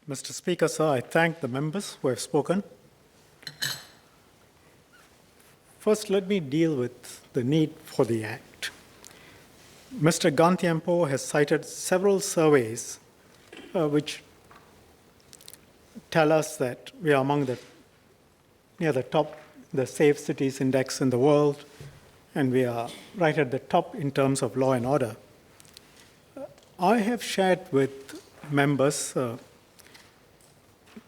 Mr. Speaker, sir, I thank the members who have spoken. First, let me deal with the need for the Act. Mr. Ganthiampo has cited several surveys which tell us that we are among near the top, the Safe Cities Index in the world, and we are right at the top in terms of law and order. I have shared with members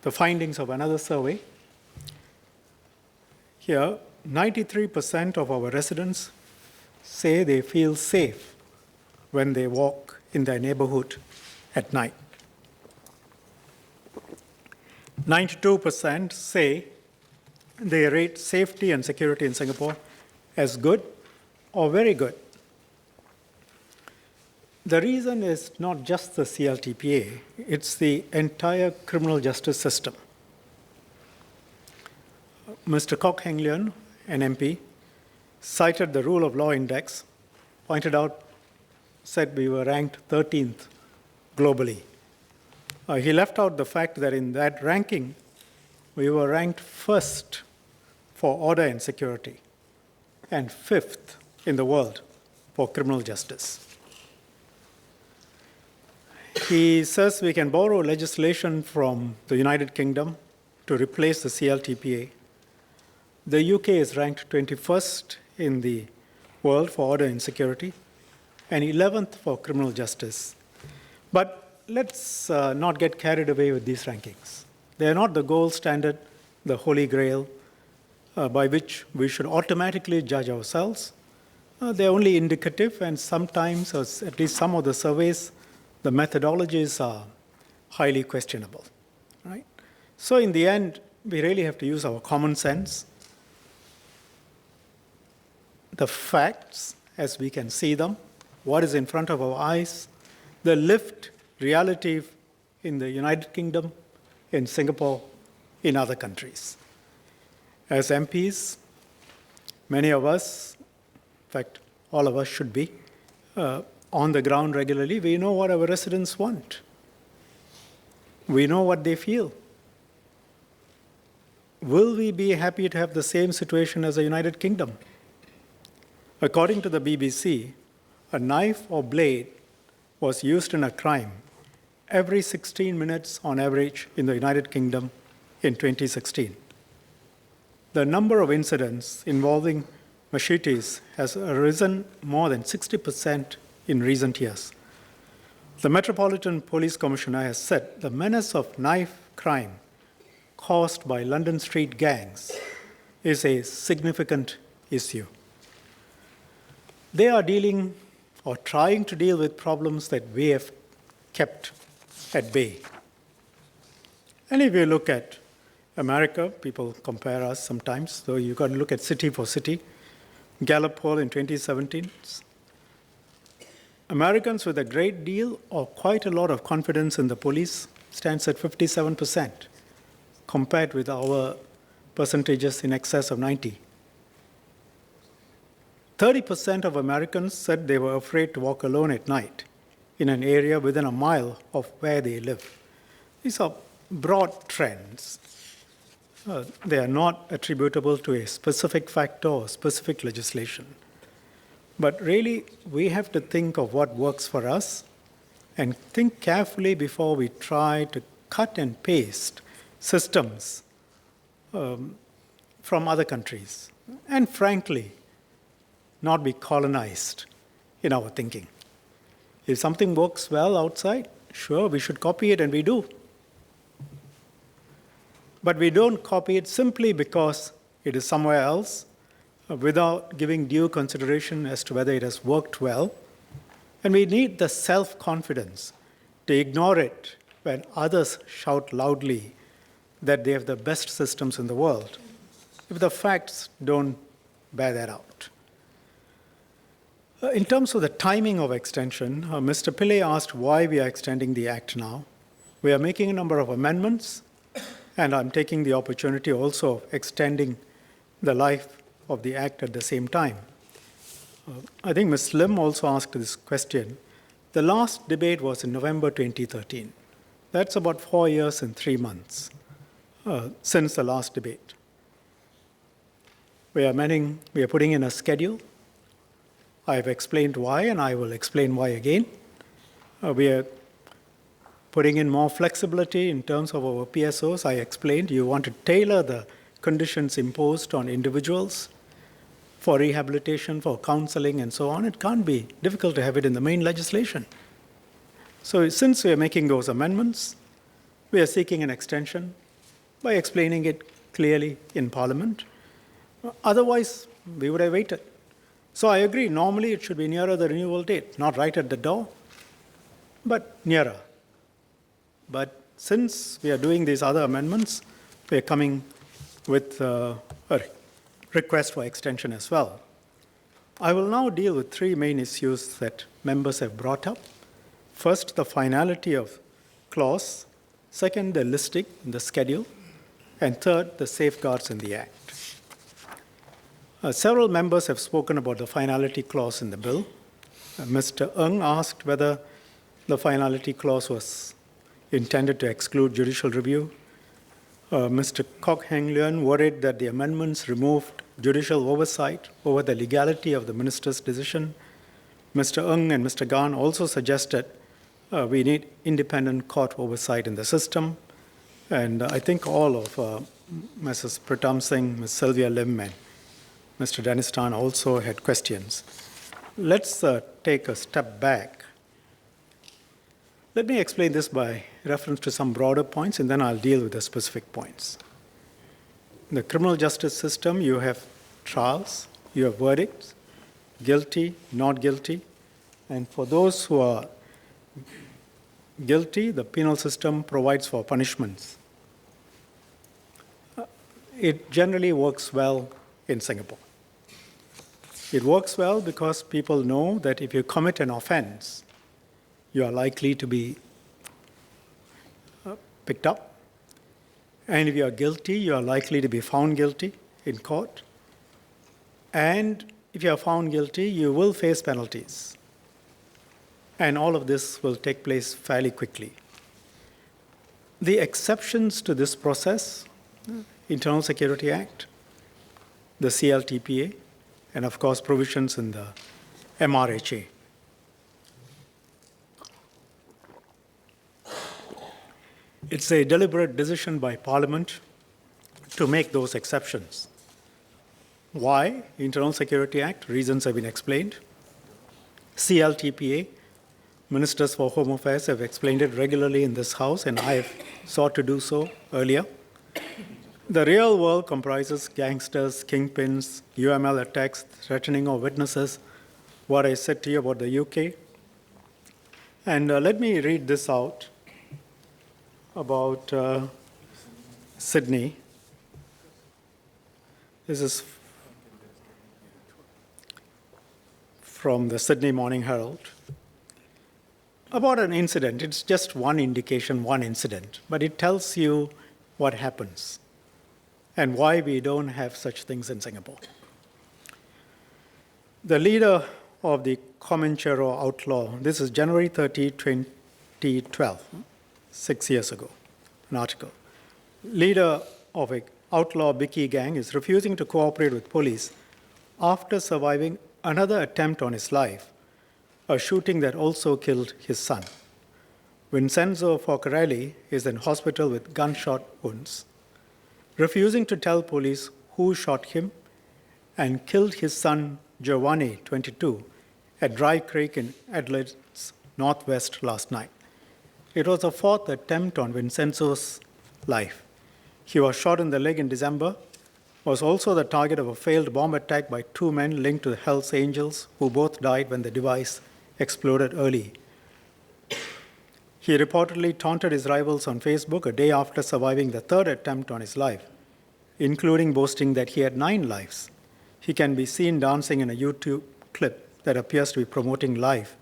the findings of another survey. Here, 93% of our residents say they feel safe when they walk in their neighborhood at night. 92% say they rate safety and security in Singapore as good or very good. The reason is not just the CLTPA, it's the entire criminal justice system. Mr. Kok Heng Leun, an MP, cited the Rule of Law Index, said we were ranked 13th globally. He left out the fact that in that ranking, we were ranked first for order and security and fifth in the world for criminal justice. He says we can borrow legislation from the United Kingdom to replace the CLTPA. The UK is ranked 21st in the world for order and security and 11th for criminal justice. But let's not get carried away with these rankings. They are not the gold standard, the holy grail, by which we should automatically judge ourselves. They're only indicative, and sometimes, or at least some of the surveys, the methodologies are highly questionable, right? So in the end, we really have to use our common sense, the facts as we can see them, what is in front of our eyes, the lived reality in the United Kingdom, in Singapore, in other countries. As MPs, many of us, in fact, all of us should be, on the ground regularly. We know what our residents want. We know what they feel. Will we be happy to have the same situation as the United Kingdom? According to the BBC, a knife or blade was used in a crime every 16 minutes on average in the United Kingdom in 2016. The number of incidents involving machetes has risen more than 60% in recent years. The Metropolitan Police Commissioner has said the menace of knife crime caused by London street gangs is a significant issue. They are dealing or trying to deal with problems that we have kept at bay. And if you look at America, people compare us sometimes, so you've got to look at city for city. Gallup poll in 2017, Americans with a great deal or quite a lot of confidence in the police stands at 57%, compared with our percentages in excess of 90. 30% of Americans said they were afraid to walk alone at night in an area within a mile of where they live. These are broad trends. They are not attributable to a specific factor or specific legislation. But really, we have to think of what works for us and think carefully before we try to cut and paste systems from other countries. And frankly, not be colonized in our thinking. If something works well outside, sure, we should copy it, and we do. But we don't copy it simply because it is somewhere else, without giving due consideration as to whether it has worked well. And we need the self-confidence to ignore it when others shout loudly that they have the best systems in the world, if the facts don't bear that out. In terms of the timing of extension, Mr. Pillay asked why we are extending the Act now. We are making a number of amendments, and I'm taking the opportunity also of extending the life of the Act at the same time. I think Ms. Lim also asked this question. The last debate was in November 2013. That's about 4 years and 3 months since the last debate. We are putting in a schedule. I've explained why, and I will explain why again. We are putting in more flexibility in terms of our PSOs. I explained you want to tailor the conditions imposed on individuals for rehabilitation, for counseling, and so on. It can't be difficult to have it in the main legislation. So since we are making those amendments, we are seeking an extension by explaining it clearly in Parliament. Otherwise, we would have waited. So I agree, normally it should be nearer the renewal date, not right at the door, but nearer. But since we are doing these other amendments, we are coming with a request for extension as well. I will now deal with 3 main issues that members have brought up. First, the finality of clause. Second, the listing in the schedule. And third, the safeguards in the Act. Several members have spoken about the finality clause in the bill. Mr. Ng asked whether the finality clause was intended to exclude judicial review. Mr. Kok Heng Leun worried that the amendments removed judicial oversight over the legality of the minister's decision. Mr. Ng and Mr. Gan also suggested we need independent court oversight in the system. And I think all of Mrs. Pritam Singh, Ms. Sylvia Lim, and Mr. Dennis Tan also had questions. Let's take a step back. Let me explain this by reference to some broader points, and then I'll deal with the specific points. In the criminal justice system, you have trials, you have verdicts, guilty, not guilty. And for those who are guilty, the penal system provides for punishments. It generally works well in Singapore. It works well because people know that if you commit an offense, you are likely to be picked up. And if you are guilty, you are likely to be found guilty in court. And if you are found guilty, you will face penalties. And all of this will take place fairly quickly. The exceptions to this process, Internal Security Act, the CLTPA, and of course provisions in the MRHA. It's a deliberate decision by Parliament to make those exceptions. Why? Internal Security Act, reasons have been explained. CLTPA, Ministers for Home Affairs have explained it regularly in this House, and I have sought to do so earlier. The real world comprises gangsters, kingpins, UML attacks, threatening of witnesses, what I said to you about the UK. And let me read this out about Sydney. This is from the Sydney Morning Herald. About an incident. It's just one indication, one incident, but it tells you what happens and why we don't have such things in Singapore. The leader of the Comanchero outlaw, this is January 30, 2012, 6 years ago, an article. Leader of an outlaw Bikie gang is refusing to cooperate with police after surviving another attempt on his life, a shooting that also killed his son. Vincenzo Focarelli is in hospital with gunshot wounds, refusing to tell police who shot him and killed his son Giovanni, 22, at Dry Creek in Adelaide's northwest last night. It was the 4th attempt on Vincenzo's life. He was shot in the leg in December, was also the target of a failed bomb attack by 2 men linked to the Hells Angels, who both died when the device exploded early. He reportedly taunted his rivals on Facebook a day after surviving the 3rd attempt on his life, including boasting that he had 9 lives. He can be seen dancing in a YouTube clip that appears to be promoting life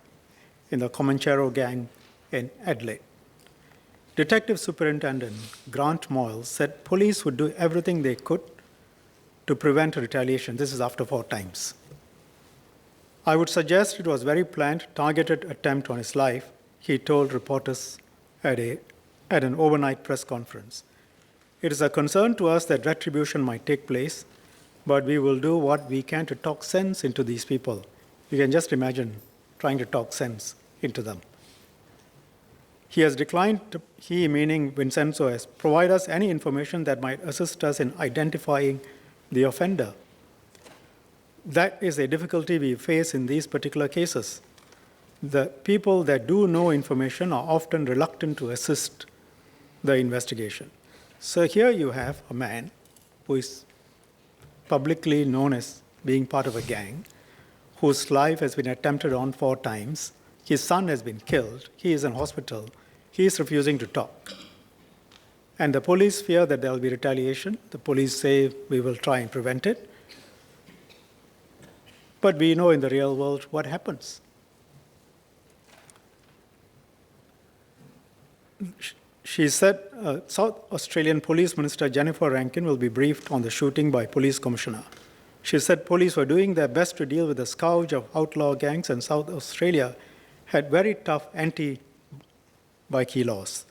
in the Comanchero gang in Adelaide. Detective Superintendent Grant Moyle said police would do everything they could to prevent retaliation. This is after 4 times. I would suggest it was very planned, targeted attempt on his life, he told reporters at a at an overnight press conference. It is a concern to us that retribution might take place, but we will do what we can to talk sense into these people. You can just imagine trying to talk sense into them. He has declined, he meaning Vincenzo, has provided us any information that might assist us in identifying the offender. That is a difficulty we face in these particular cases. The people that do know information are often reluctant to assist the investigation. So here you have a man who is publicly known as being part of a gang, whose life has been attempted on 4 times. His son has been killed. He is in hospital. He is refusing to talk. And the police fear that there will be retaliation. The police say, we will try and prevent it. But we know in the real world what happens. She said South Australian Police Minister Jennifer Rankin will be briefed on the shooting by Police Commissioner. She said police were doing their best to deal with the scourge of outlaw gangs, and South Australia had very tough anti-bikie laws.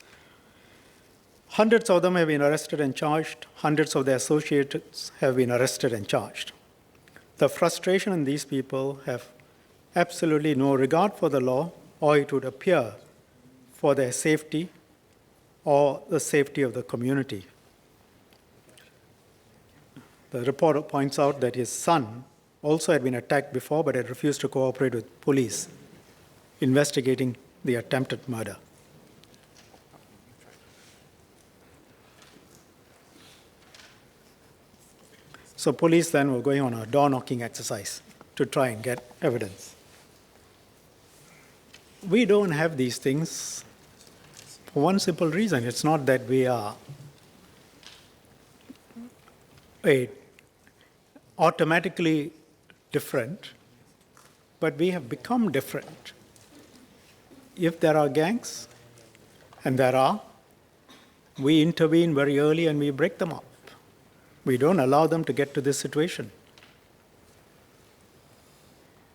Hundreds of them have been arrested and charged. Hundreds of their associates have been arrested and charged. The frustration in these people have absolutely no regard for the law, or it would appear for their safety or the safety of the community. The reporter points out that his son also had been attacked before but had refused to cooperate with police investigating the attempted murder. So police then were going on a door-knocking exercise to try and get evidence. We don't have these things for one simple reason. It's not that we are automatically different, but we have become different. If there are gangs, and there are, we intervene very early and we break them up. We don't allow them to get to this situation.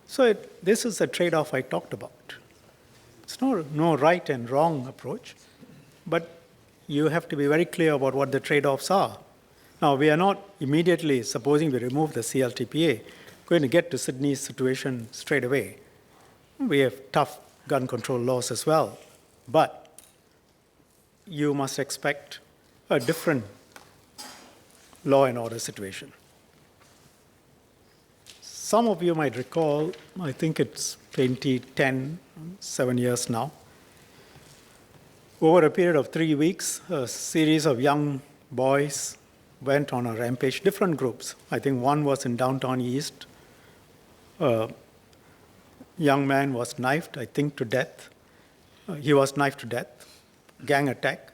So this is the trade-off I talked about. It's no right and wrong approach, but you have to be very clear about what the trade-offs are. Now, we are not immediately, supposing we remove the CLTPA, going to get to Sydney's situation straight away. We have tough gun control laws as well, but you must expect a different law and order situation. Some of you might recall, I think it's 2010, 7 years now. Over a period of 3 weeks, a series of young boys went on a rampage, different groups. I think one was in downtown East. A young man was knifed, I think, to death. He was knifed to death, gang attack.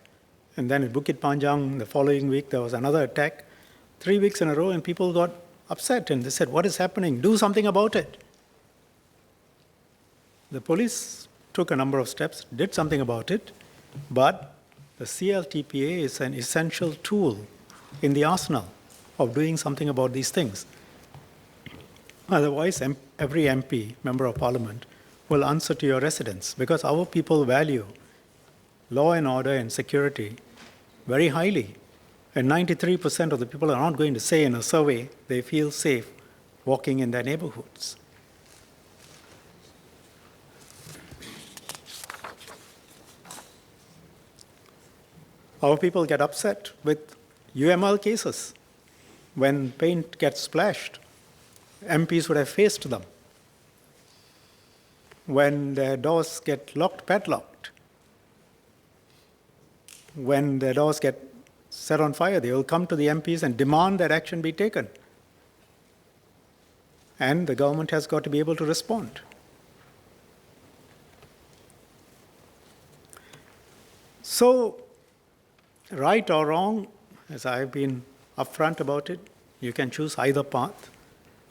And then in Bukit Panjang, the following week, there was another attack. 3 weeks in a row, and people got upset, and they said, what is happening? Do something about it. The police took a number of steps, did something about it, but the CLTPA is an essential tool in the arsenal of doing something about these things. Otherwise, every MP, Member of Parliament, will answer to your residents, because our people value law and order and security very highly. And 93% of the people are not going to say in a survey they feel safe walking in their neighborhoods. Our people get upset with UML cases. When paint gets splashed, MPs would have faced them. When their doors get locked, padlocked. When their doors get set on fire, they will come to the MPs and demand that action be taken. And the government has got to be able to respond. So, right or wrong, as I've been upfront about it, you can choose either path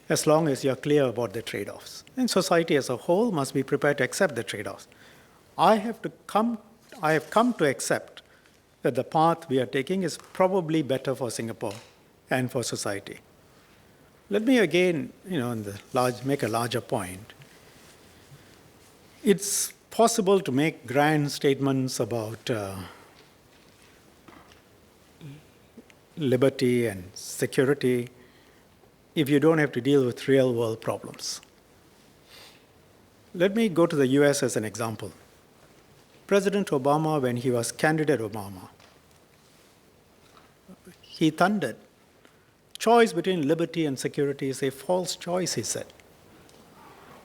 as long as you're clear about the trade-offs. And society as a whole must be prepared to accept the trade-offs. I have come to accept that the path we are taking is probably better for Singapore and for society. Let me again, make a larger point. It's possible to make grand statements about liberty and security if you don't have to deal with real-world problems. Let me go to the US as an example. President Obama, when he was candidate Obama, he thundered, choice between liberty and security is a false choice, he said.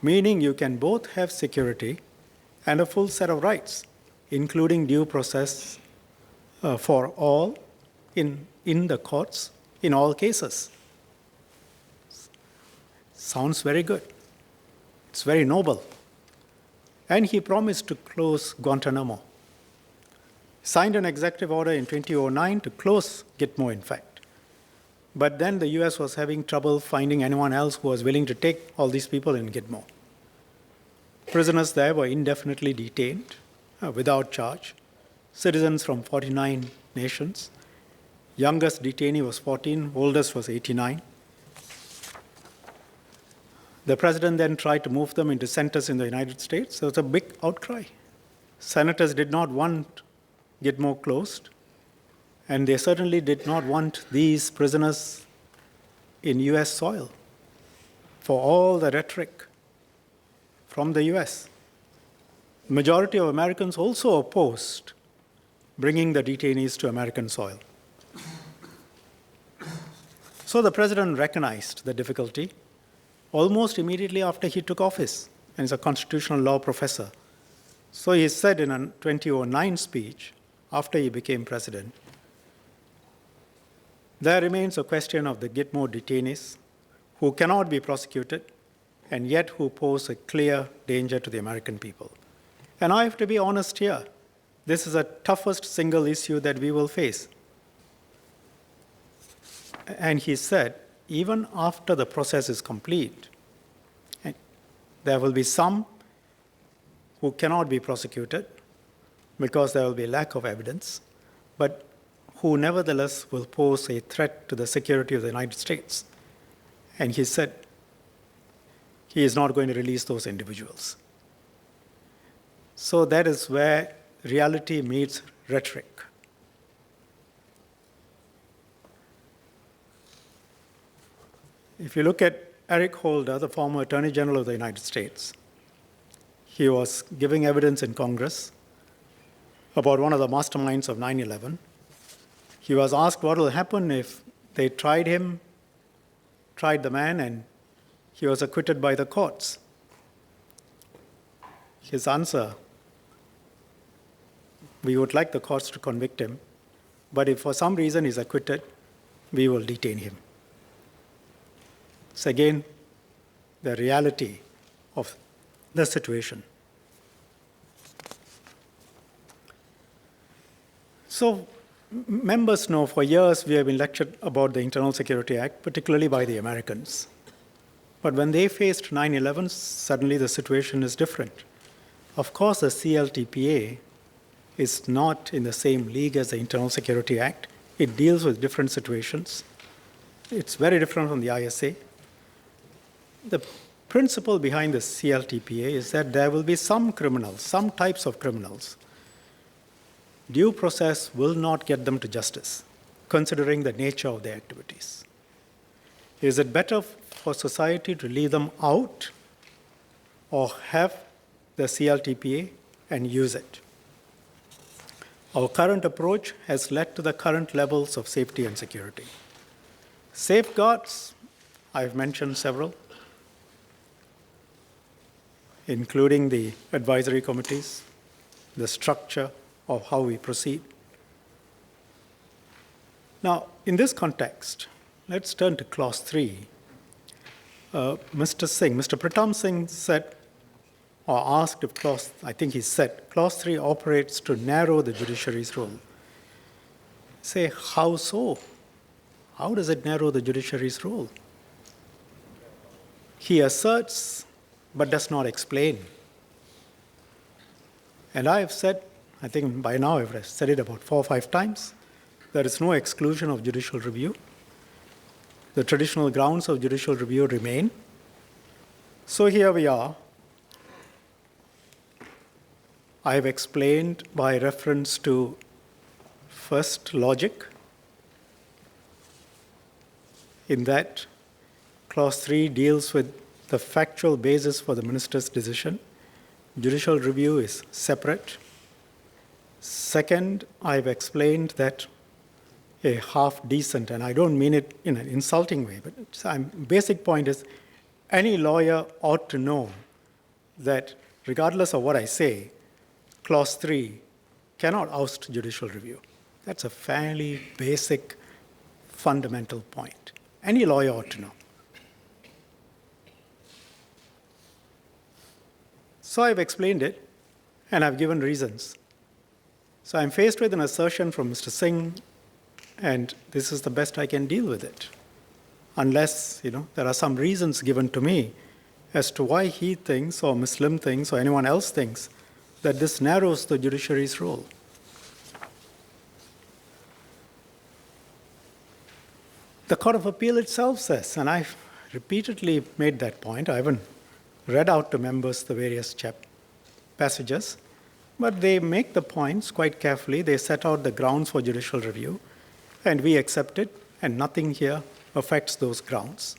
Meaning you can both have security and a full set of rights, including due process for all in the courts in all cases. Sounds very good. It's very noble. And he promised to close Guantanamo. Signed an executive order in 2009 to close Gitmo, in fact. But then the US was having trouble finding anyone else who was willing to take all these people in Gitmo. Prisoners there were indefinitely detained without charge, citizens from 49 nations. Youngest detainee was 14, oldest was 89. The president then tried to move them into centers in the United States. There was a big outcry. Senators did not want Gitmo closed, and they certainly did not want these prisoners in US soil for all the rhetoric from the US. The majority of Americans also opposed bringing the detainees to American soil. So the president recognized the difficulty almost immediately after he took office, and is a constitutional law professor. So he said in a 2009 speech, after he became president, there remains a question of the Gitmo detainees who cannot be prosecuted and yet who pose a clear danger to the American people. And I have to be honest here, this is the toughest single issue that we will face. And he said, even after the process is complete, there will be some who cannot be prosecuted because there will be lack of evidence, but who nevertheless will pose a threat to the security of the United States. And he said he is not going to release those individuals. So that is where reality meets rhetoric. If you look at Eric Holder, the former Attorney General of the United States, he was giving evidence in Congress about one of the masterminds of 9/11. He was asked what will happen if they tried the man, and he was acquitted by the courts. His answer, we would like the courts to convict him, but if for some reason he's acquitted, we will detain him. It's again the reality of the situation. So members know for years we have been lectured about the Internal Security Act, particularly by the Americans. But when they faced 9/11, suddenly the situation is different. Of course, the CLTPA is not in the same league as the Internal Security Act. It deals with different situations. It's very different from the ISA. The principle behind the CLTPA is that there will be some criminals, some types of criminals. Due process will not get them to justice, considering the nature of their activities. Is it better for society to leave them out or have the CLTPA and use it? Our current approach has led to the current levels of safety and security. Safeguards, I've mentioned several, including the advisory committees, the structure of how we proceed. Now, in this context, let's turn to Clause 3. Mr. Pritam Singh said, or asked if he said, Clause 3 operates to narrow the judiciary's role. Say, how so? How does it narrow the judiciary's role? He asserts but does not explain. And I have said, I think by now I've said it about 4 or 5 times, there is no exclusion of judicial review. The traditional grounds of judicial review remain. So here we are. I have explained by reference to first logic, in that Clause 3 deals with the factual basis for the minister's decision. Judicial review is separate. Second, I've explained that a half-decent, and I don't mean it in an insulting way, but basic point is any lawyer ought to know that regardless of what I say, Clause 3 cannot oust judicial review. That's a fairly basic, fundamental point. Any lawyer ought to know. So I've explained it, and I've given reasons. So I'm faced with an assertion from Mr. Singh, and this is the best I can deal with it, unless there are some reasons given to me as to why he thinks, or Ms. Lim thinks, or anyone else thinks, that this narrows the judiciary's role. The Court of Appeal itself says, and I've repeatedly made that point, I haven't read out to members the various passages, but they make the points quite carefully. They set out the grounds for judicial review, and we accept it, and nothing here affects those grounds.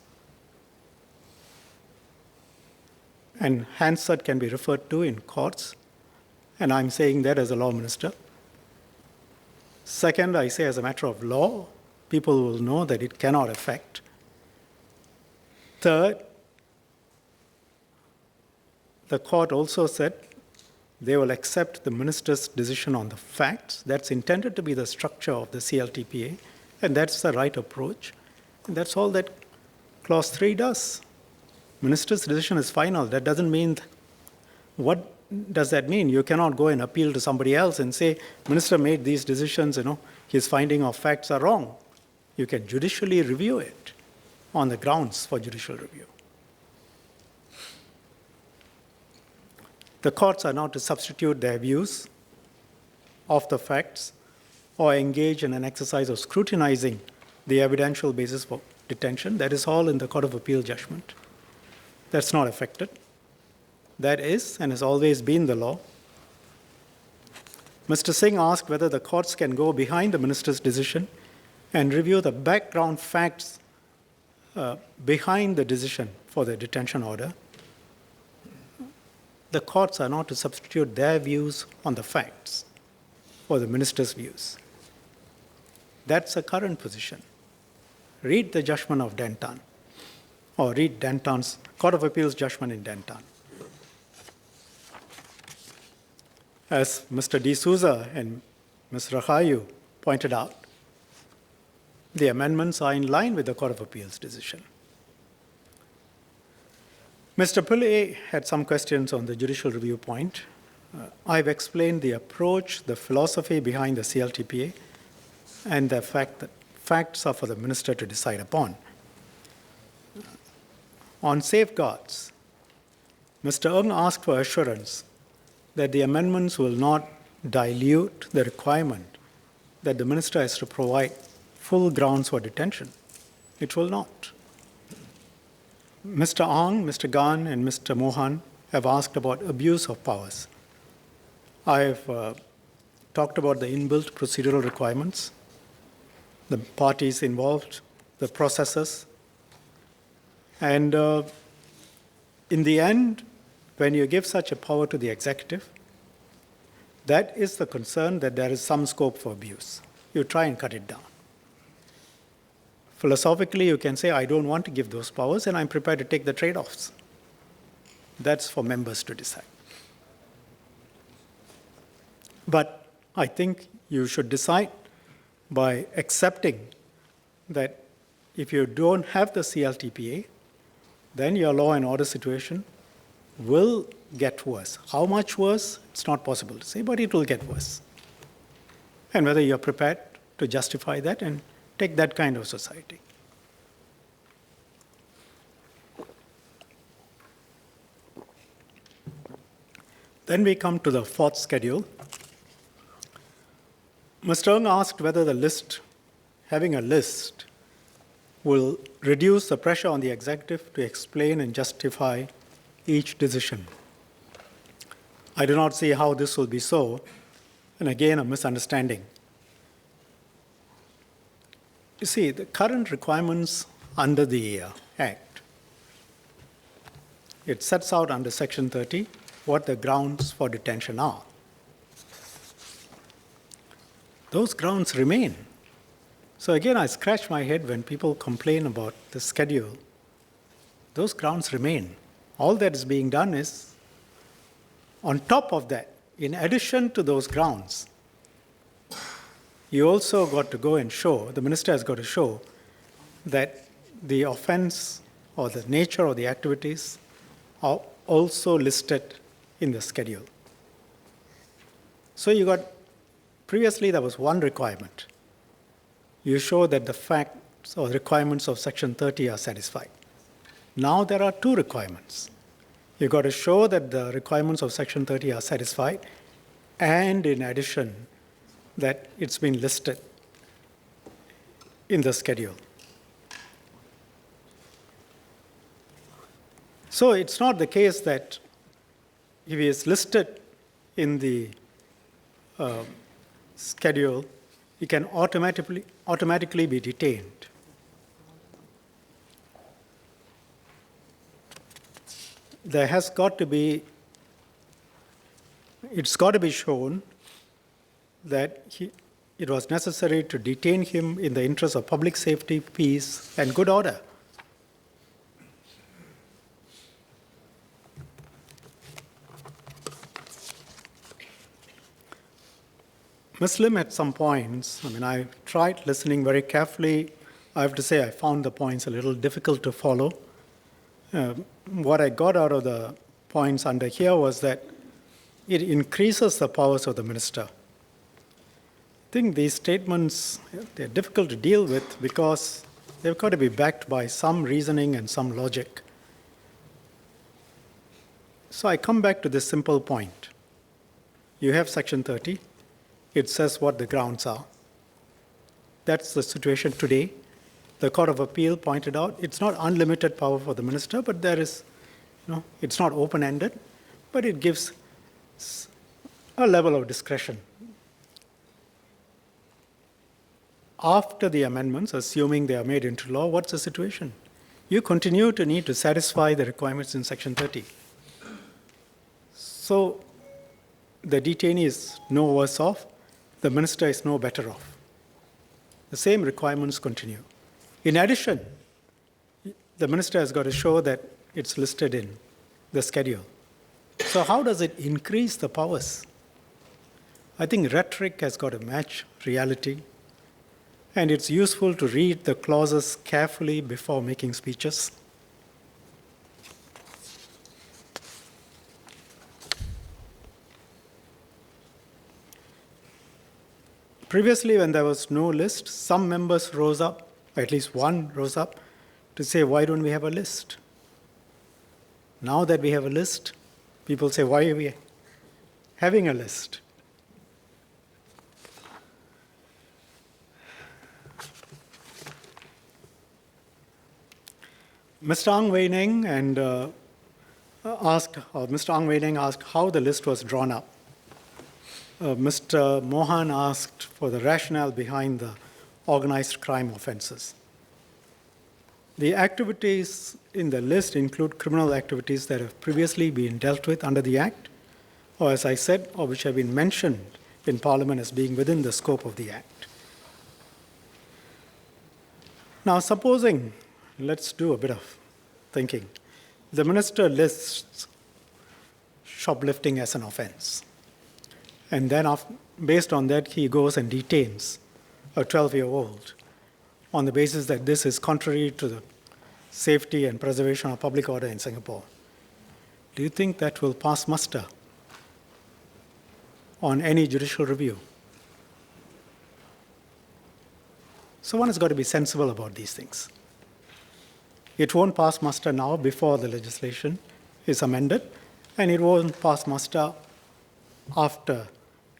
And Hansard can be referred to in courts, and I'm saying that as a law minister. Second, I say as a matter of law, people will know that it cannot affect. Third, the court also said they will accept the minister's decision on the facts. That's intended to be the structure of the CLTPA, and that's the right approach. And that's all that Clause 3 does. Minister's decision is final. That doesn't mean, what does that mean? You cannot go and appeal to somebody else and say, Minister made these decisions, his finding of facts are wrong. You can judicially review it on the grounds for judicial review. The courts are not to substitute their views of the facts or engage in an exercise of scrutinizing the evidential basis for detention. That is all in the Court of Appeal judgment. That's not affected. That is and has always been the law. Mr. Singh asked whether the courts can go behind the minister's decision and review the background facts behind the decision for the detention order. The courts are not to substitute their views on the facts for the minister's views. That's a current position. Read the judgment of Denton, or read Denton's Court of Appeals judgment in Denton. As Mr. D'Souza and Ms. Rahayu pointed out, the amendments are in line with the Court of Appeals decision. Mr. Pillay had some questions on the judicial review point. I've explained the approach, the philosophy behind the CLTPA, and the fact that facts are for the minister to decide upon. On safeguards, Mr. Ng asked for assurance that the amendments will not dilute the requirement that the minister has to provide full grounds for detention. It will not. Mr. Ang, Mr. Gan, and Mr. Mohan have asked about abuse of powers. I've talked about the inbuilt procedural requirements, the parties involved, the processes, and in the end, when you give such a power to the executive, that is the concern that there is some scope for abuse. You try and cut it down. Philosophically, you can say, I don't want to give those powers, and I'm prepared to take the trade-offs. That's for members to decide. But I think you should decide by accepting that if you don't have the CLTPA, then your law and order situation will get worse. How much worse, it's not possible to say, but it will get worse. And whether you're prepared to justify that and take that kind of society. Then we come to the fourth schedule. Mr. Ng asked whether the list, having a list, will reduce the pressure on the executive to explain and justify each decision. I do not see how this will be so, and again, a misunderstanding. You see, the current requirements under the Act. It sets out under Section 30 what the grounds for detention are. Those grounds remain. So again, I scratch my head when people complain about the schedule. Those grounds remain. All that is being done is, on top of that, in addition to those grounds, you also got to go and show, the minister has got to show that the offense or the nature of the activities are also listed in the schedule. So you got, previously there was one requirement. You show that the facts or requirements of Section 30 are satisfied. Now there are two requirements. You've got to show that the requirements of Section 30 are satisfied, and in addition, that it's been listed in the schedule. So it's not the case that if he is listed in the schedule, he can automatically be detained. There has got to be, it's got to be shown that it was necessary to detain him in the interest of public safety, peace, and good order. Ms. Lim had some points. I tried listening very carefully. I have to say I found the points a little difficult to follow. What I got out of the points under here was that it increases the powers of the minister. I think these statements, they're difficult to deal with because they've got to be backed by some reasoning and some logic. So I come back to this simple point. You have Section 30. It says what the grounds are. That's the situation today. The Court of Appeal pointed out it's not unlimited power for the minister, but there is, it's not open-ended, but it gives a level of discretion. After the amendments, assuming they are made into law, what's the situation? You continue to need to satisfy the requirements in Section 30. So the detainee is no worse off, the minister is no better off. The same requirements continue. In addition, the minister has got to show that it's listed in the schedule. So how does it increase the powers? I think rhetoric has got to match reality, and it's useful to read the clauses carefully before making speeches. Previously, when there was no list, some members rose up, at least one rose up, to say, why don't we have a list? Now that we have a list, people say, why are we having a list? Mr. Ang Wei Neng asked how the list was drawn up. Mr. Mohan asked for the rationale behind the organized crime offenses. The activities in the list include criminal activities that have previously been dealt with under the Act, or as I said, or which have been mentioned in Parliament as being within the scope of the Act. Now, supposing, let's do a bit of thinking, the minister lists shoplifting as an offense, and then based on that, he goes and detains a 12-year-old on the basis that this is contrary to the safety and preservation of public order in Singapore. Do you think that will pass muster on any judicial review? So one has got to be sensible about these things. It won't pass muster now before the legislation is amended, and it won't pass muster after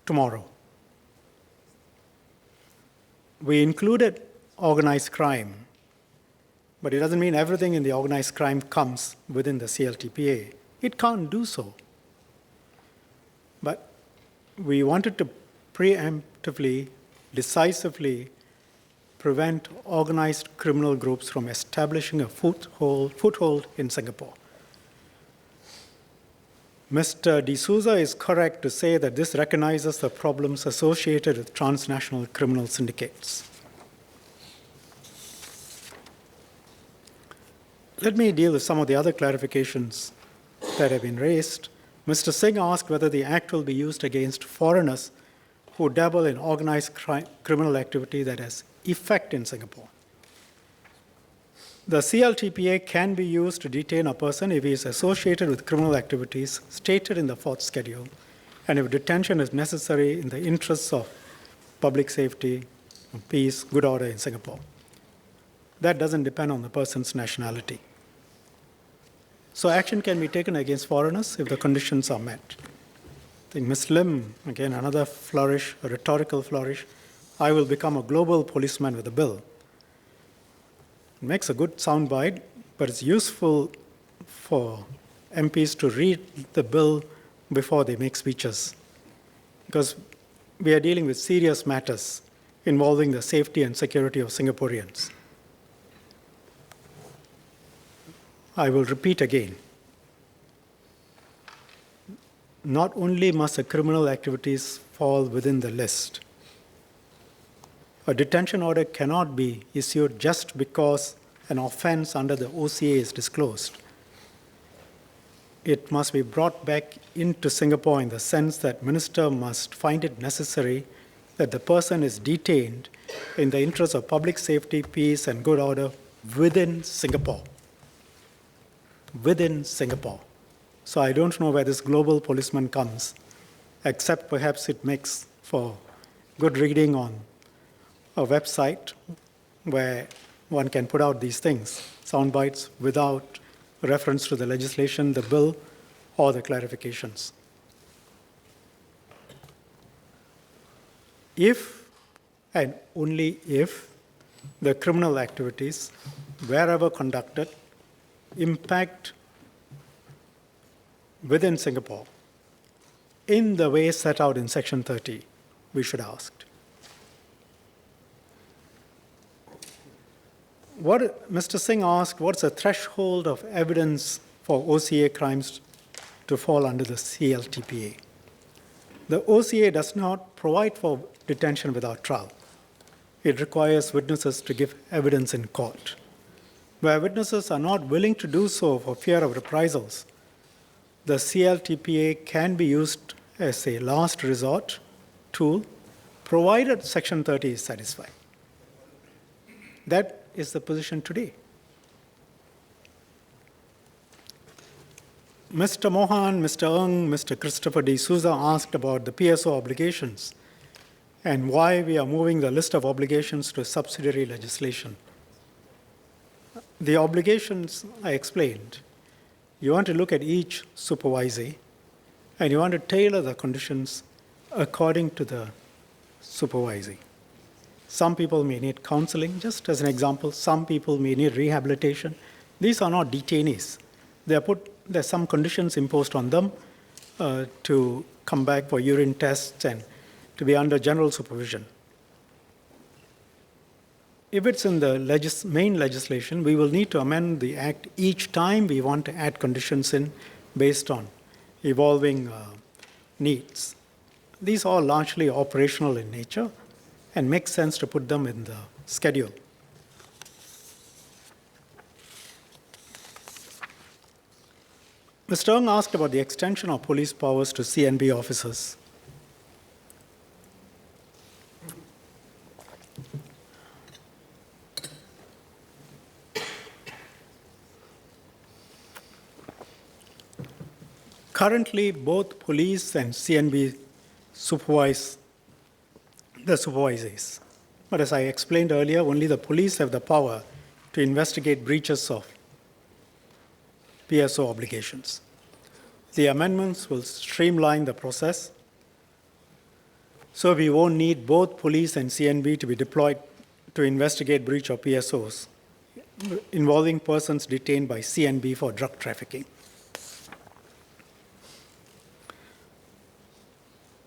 tomorrow. We included organized crime, but it doesn't mean everything in the organized crime comes within the CLTPA. It can't do so. But we wanted to preemptively, decisively prevent organized criminal groups from establishing a foothold in Singapore. Mr. D'Souza is correct to say that this recognizes the problems associated with transnational criminal syndicates. Let me deal with some of the other clarifications that have been raised. Mr. Singh asked whether the Act will be used against foreigners who dabble in organized criminal activity that has effect in Singapore. The CLTPA can be used to detain a person if he is associated with criminal activities stated in the 4th schedule, and if detention is necessary in the interests of public safety, peace, good order in Singapore. That doesn't depend on the person's nationality. So action can be taken against foreigners if the conditions are met. I think Ms. Lim, again, another flourish, a rhetorical flourish. I will become a global policeman with a bill. It makes a good soundbite, but it's useful for MPs to read the bill before they make speeches, because we are dealing with serious matters involving the safety and security of Singaporeans. I will repeat again. Not only must the criminal activities fall within the list, a detention order cannot be issued just because an offense under the OCA is disclosed. It must be brought back into Singapore in the sense that minister must find it necessary that the person is detained in the interest of public safety, peace, and good order within Singapore. Within Singapore. So I don't know where this global policeman comes, except perhaps it makes for good reading on a website where one can put out these things, sound bites, without reference to the legislation, the bill, or the clarifications. If and only if the criminal activities, wherever conducted, impact within Singapore in the way set out in Section 30, we should ask. What Mr. Singh asked, what's the threshold of evidence for OCA crimes to fall under the CLTPA? The OCA does not provide for detention without trial. It requires witnesses to give evidence in court. Where witnesses are not willing to do so for fear of reprisals, the CLTPA can be used as a last resort tool, provided Section 30 is satisfied. That is the position today. Mr. Mohan, Mr. Ng, Mr. Christopher D'Souza asked about the PSO obligations and why we are moving the list of obligations to subsidiary legislation. The obligations I explained. You want to look at each supervisee, and you want to tailor the conditions according to the supervisee. Some people may need counseling, just as an example. Some people may need rehabilitation. These are not detainees. There's some conditions imposed on them to come back for urine tests and to be under general supervision. If it's in the main legislation, we will need to amend the Act each time we want to add conditions in based on evolving needs. These are largely operational in nature and make sense to put them in the schedule. Mr. Ng asked about the extension of police powers to CNB officers. Currently, both police and CNB supervise the supervisees. But as I explained earlier, only the police have the power to investigate breaches of PSO obligations. The amendments will streamline the process, so we won't need both police and CNB to be deployed to investigate breach of PSOs involving persons detained by CNB for drug trafficking.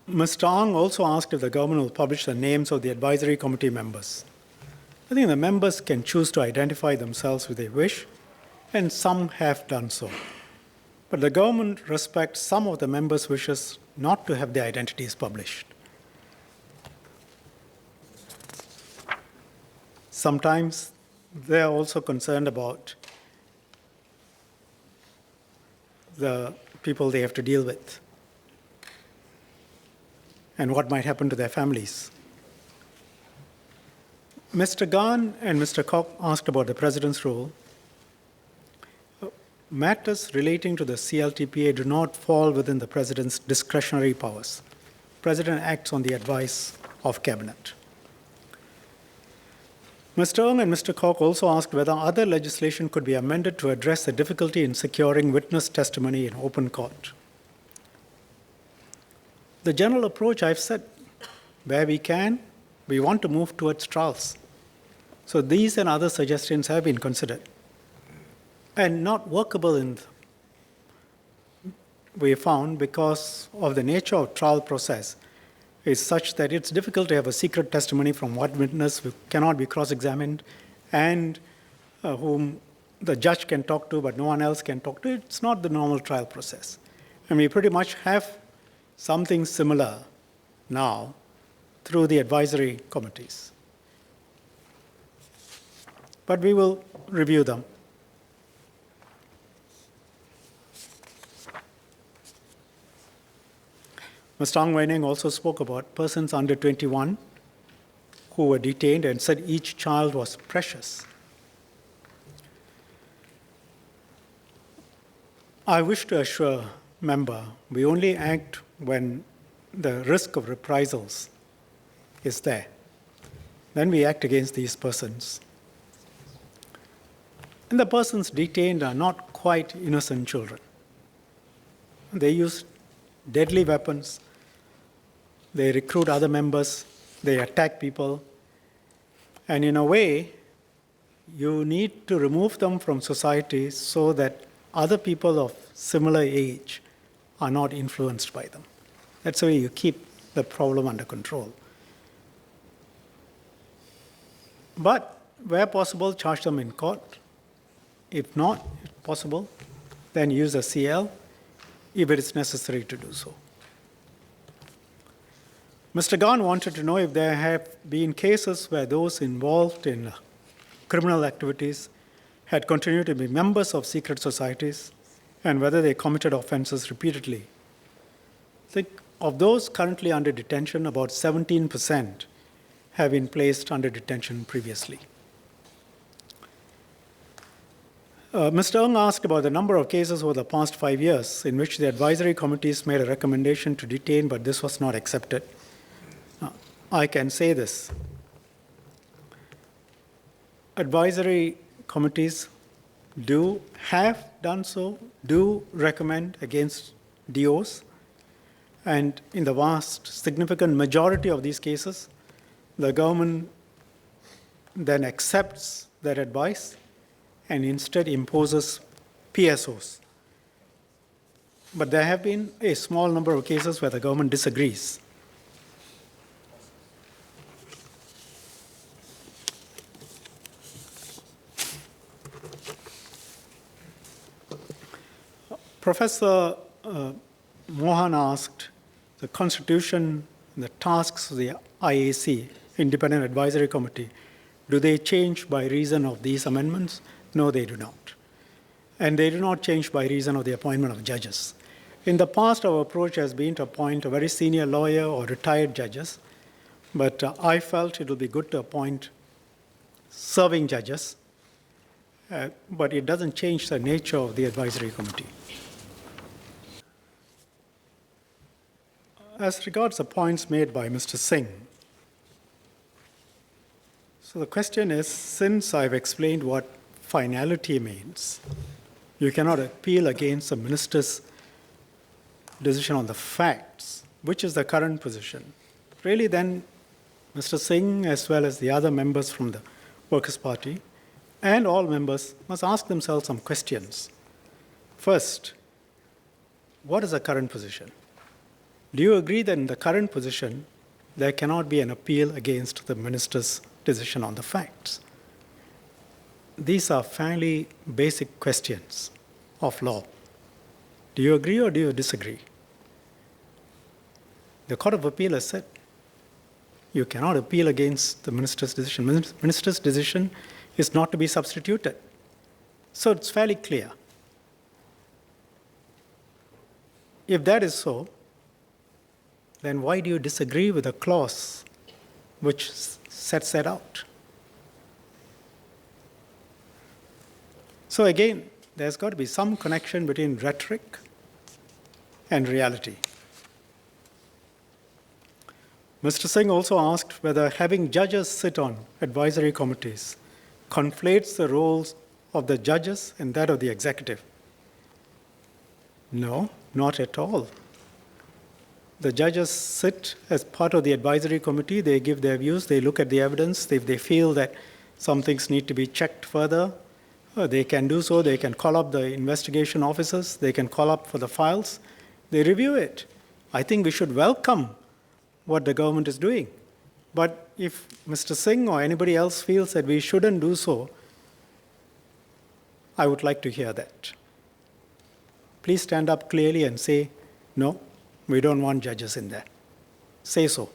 Mr. Ang also asked if the government will publish the names of the advisory committee members. I think the members can choose to identify themselves if they wish, and some have done so. But the government respects some of the members' wishes not to have their identities published. Sometimes they are also concerned about the people they have to deal with and what might happen to their families. Mr. Gan and Mr. Koch asked about the President's role. Matters relating to the CLTPA do not fall within the President's discretionary powers. The President acts on the advice of Cabinet. Mr. Ng and Mr. Koch also asked whether other legislation could be amended to address the difficulty in securing witness testimony in open court. The general approach I've said, where we can, we want to move towards trials. So these and other suggestions have been considered and not workable we found because of the nature of trial process is such that it's difficult to have a secret testimony from one witness who cannot be cross-examined and whom the judge can talk to but no one else can talk to. It's not the normal trial process. And we pretty much have something similar now through the advisory committees. But we will review them. Mr. Ang Wei-Ning also spoke about persons under 21 who were detained and said each child was precious. I wish to assure member we only act when the risk of reprisals is there. Then we act against these persons. And the persons detained are not quite innocent children. They use deadly weapons. They recruit other members. They attack people. And in a way, you need to remove them from society so that other people of similar age are not influenced by them. That's the way you keep the problem under control. But where possible, charge them in court. If not possible, then use a CL if it is necessary to do so. Mr. Gan wanted to know if there have been cases where those involved in criminal activities had continued to be members of secret societies and whether they committed offenses repeatedly. I think of those currently under detention, about 17% have been placed under detention previously. Mr. Ng asked about the number of cases over the past 5 years in which the advisory committees made a recommendation to detain, but this was not accepted. I can say this. Advisory committees have done so, do recommend against DOs, and in the vast, significant majority of these cases, the government then accepts that advice and instead imposes PSOs. But there have been a small number of cases where the government disagrees. Professor Mohan asked the Constitution and the tasks of the IAC, Independent Advisory Committee, do they change by reason of these amendments? No, they do not. And they do not change by reason of the appointment of judges. In the past, our approach has been to appoint a very senior lawyer or retired judges, but I felt it would be good to appoint serving judges, but it doesn't change the nature of the advisory committee. As regards the points made by Mr. Singh, so the question is, since I've explained what finality means, you cannot appeal against the minister's decision on the facts, which is the current position. Really then, Mr. Singh, as well as the other members from the Workers' Party, and all members must ask themselves some questions. First, what is the current position? Do you agree that in the current position, there cannot be an appeal against the minister's decision on the facts. These are fairly basic questions of law. Do you agree or do you disagree? The Court of Appeal has said you cannot appeal against the minister's decision. Minister's decision is not to be substituted. So it's fairly clear. If that is so, then why do you disagree with a clause which sets that out? So again, there's got to be some connection between rhetoric and reality. Mr. Singh also asked whether having judges sit on advisory committees conflates the roles of the judges and that of the executive. No, not at all. The judges sit as part of the advisory committee. They give their views. They look at the evidence. If they feel that some things need to be checked further, they can do so. They can call up the investigation officers. They can call up for the files. They review it. I think we should welcome what the government is doing. But if Mr. Singh or anybody else feels that we shouldn't do so, I would like to hear that. Please stand up clearly and say, no, we don't want judges in there. Say so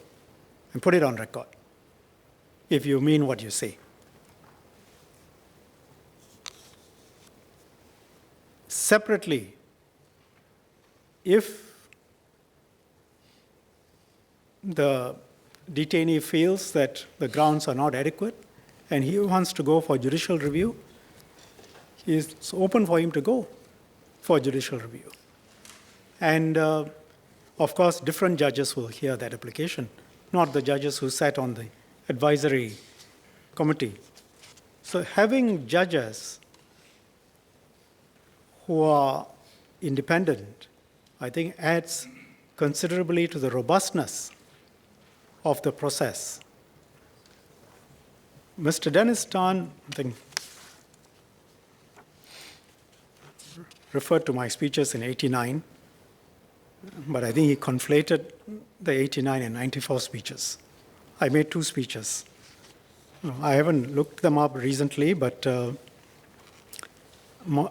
and put it on record if you mean what you say. Separately, if the detainee feels that the grounds are not adequate and he wants to go for judicial review, it's open for him to go for judicial review. And of course, different judges will hear that application, not the judges who sat on the advisory committee. So having judges who are independent, I think adds considerably to the robustness of the process. Mr. Dennis Tan, I think, referred to my speeches in '89, but I think he conflated the '89 and '94 speeches. I made 2 speeches. I haven't looked them up recently, but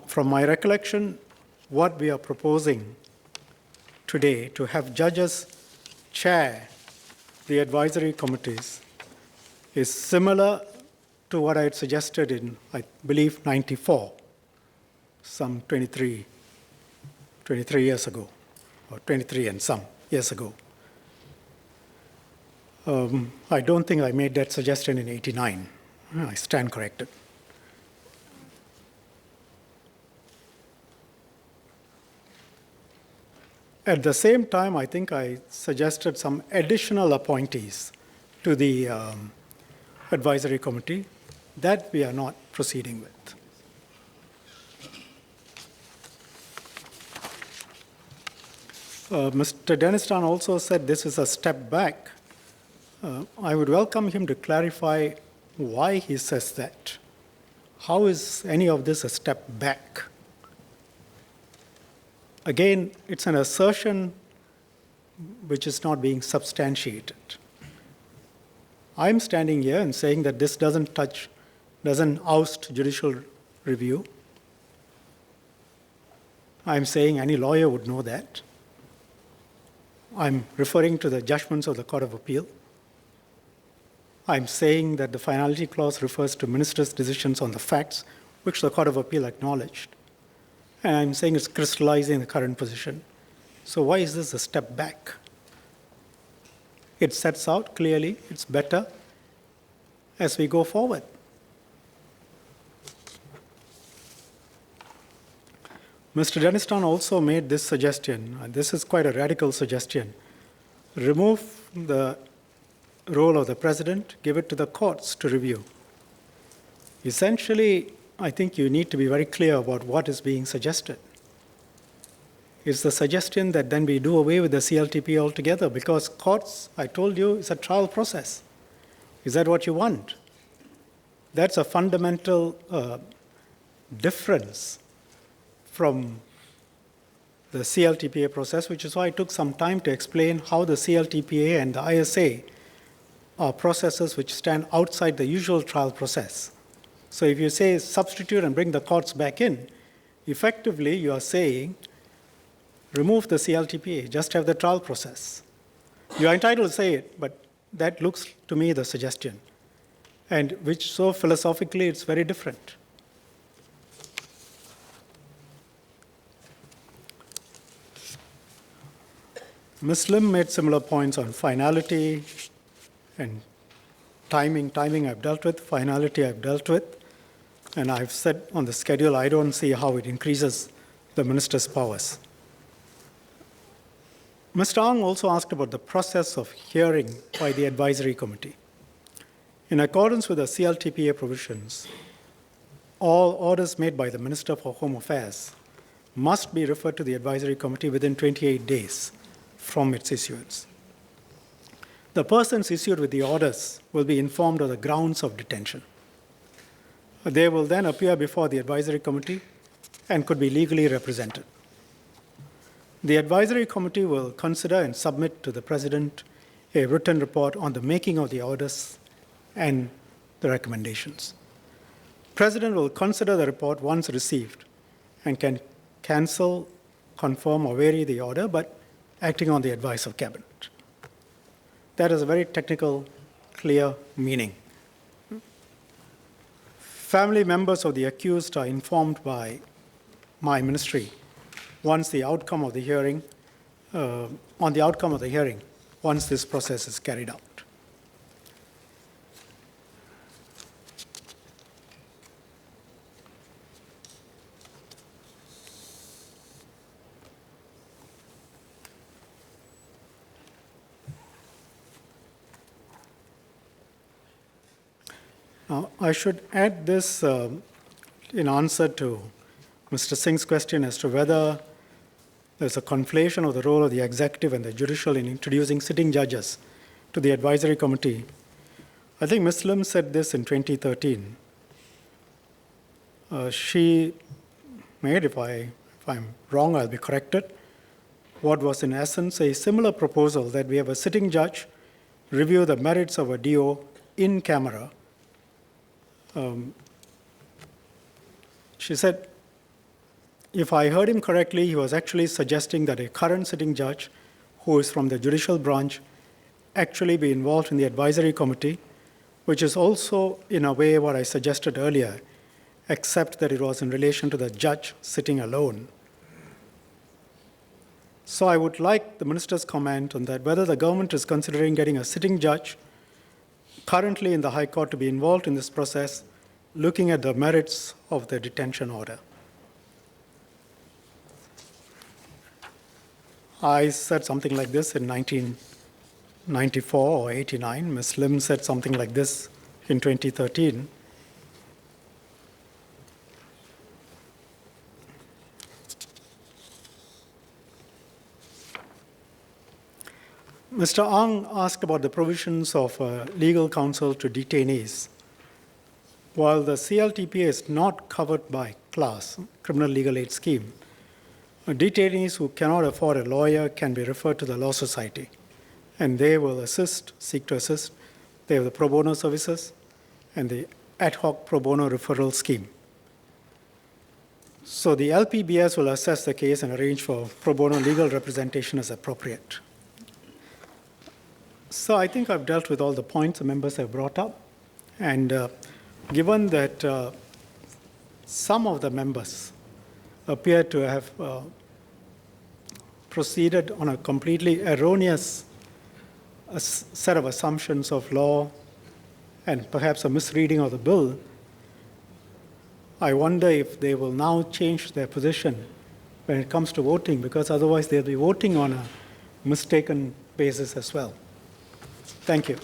from my recollection, what we are proposing today to have judges chair the advisory committees is similar to what I had suggested in, I believe, '94, some 23 years ago, or 23 and some years ago. I don't think I made that suggestion in '89. I stand corrected. At the same time, I think I suggested some additional appointees to the advisory committee that we are not proceeding with. Mr. Dennis Tan also said this is a step back. I would welcome him to clarify why he says that. How is any of this a step back? Again, it's an assertion which is not being substantiated. I'm standing here and saying that this doesn't oust judicial review. I'm saying any lawyer would know that. I'm referring to the judgments of the Court of Appeal. I'm saying that the finality clause refers to ministers' decisions on the facts, which the Court of Appeal acknowledged. And I'm saying it's crystallizing the current position. So why is this a step back? It sets out clearly it's better as we go forward. Mr. Dennis Tan also made this suggestion, and this is quite a radical suggestion. Remove the role of the president, give it to the courts to review. Essentially, I think you need to be very clear about what is being suggested. It's the suggestion that then we do away with the CLTP altogether because courts, I told you, is a trial process. Is that what you want? That's a fundamental difference from the CLTPA process, which is why I took some time to explain how the CLTPA and the ISA are processes which stand outside the usual trial process. So if you say substitute and bring the courts back in, effectively you are saying remove the CLTPA, just have the trial process. You are entitled to say it, but that looks to me the suggestion, and which so philosophically it's very different. Ms. Lim made similar points on finality and timing. Timing I've dealt with, finality I've dealt with, and I've said on the schedule I don't see how it increases the minister's powers. Mr. Ang also asked about the process of hearing by the advisory committee. In accordance with the CLTPA provisions, all orders made by the Minister for Home Affairs must be referred to the advisory committee within 28 days from its issuance. The persons issued with the orders will be informed of the grounds of detention. They will then appear before the advisory committee and could be legally represented. The advisory committee will consider and submit to the President a written report on the making of the orders and the recommendations. President will consider the report once received and can cancel, confirm, or vary the order, but acting on the advice of Cabinet. That is a very technical, clear meaning. Family members of the accused are informed by my ministry once the outcome of the hearing, once this process is carried out. Now, I should add this in answer to Mr. Singh's question as to whether there's a conflation of the role of the executive and the judicial in introducing sitting judges to the advisory committee. I think Ms. Lim said this in 2013. She made, if I'm wrong, I'll be corrected, what was in essence a similar proposal that we have a sitting judge review the merits of a DO in camera. She said, if I heard him correctly, he was actually suggesting that a current sitting judge who is from the judicial branch actually be involved in the advisory committee, which is also, in a way, what I suggested earlier, except that it was in relation to the judge sitting alone. So I would like the minister's comment on that, whether the government is considering getting a sitting judge currently in the High Court to be involved in this process, looking at the merits of the detention order. I said something like this in 1994 or 89. Ms. Lim said something like this in 2013. Mr. Ang asked about the provisions of legal counsel to detainees. While the CLTPA is not covered by CLAS, Criminal Legal Aid Scheme, detainees who cannot afford a lawyer can be referred to the Law Society, and they will seek to assist. They have the pro bono services and the ad hoc pro bono referral scheme. So the LPBS will assess the case and arrange for pro bono legal representation as appropriate. So I think I've dealt with all the points the members have brought up, and given that some of the members appear to have proceeded on a completely erroneous set of assumptions of law and perhaps a misreading of the bill, I wonder if they will now change their position when it comes to voting, because otherwise they'll be voting on a mistaken basis as well. Thank you.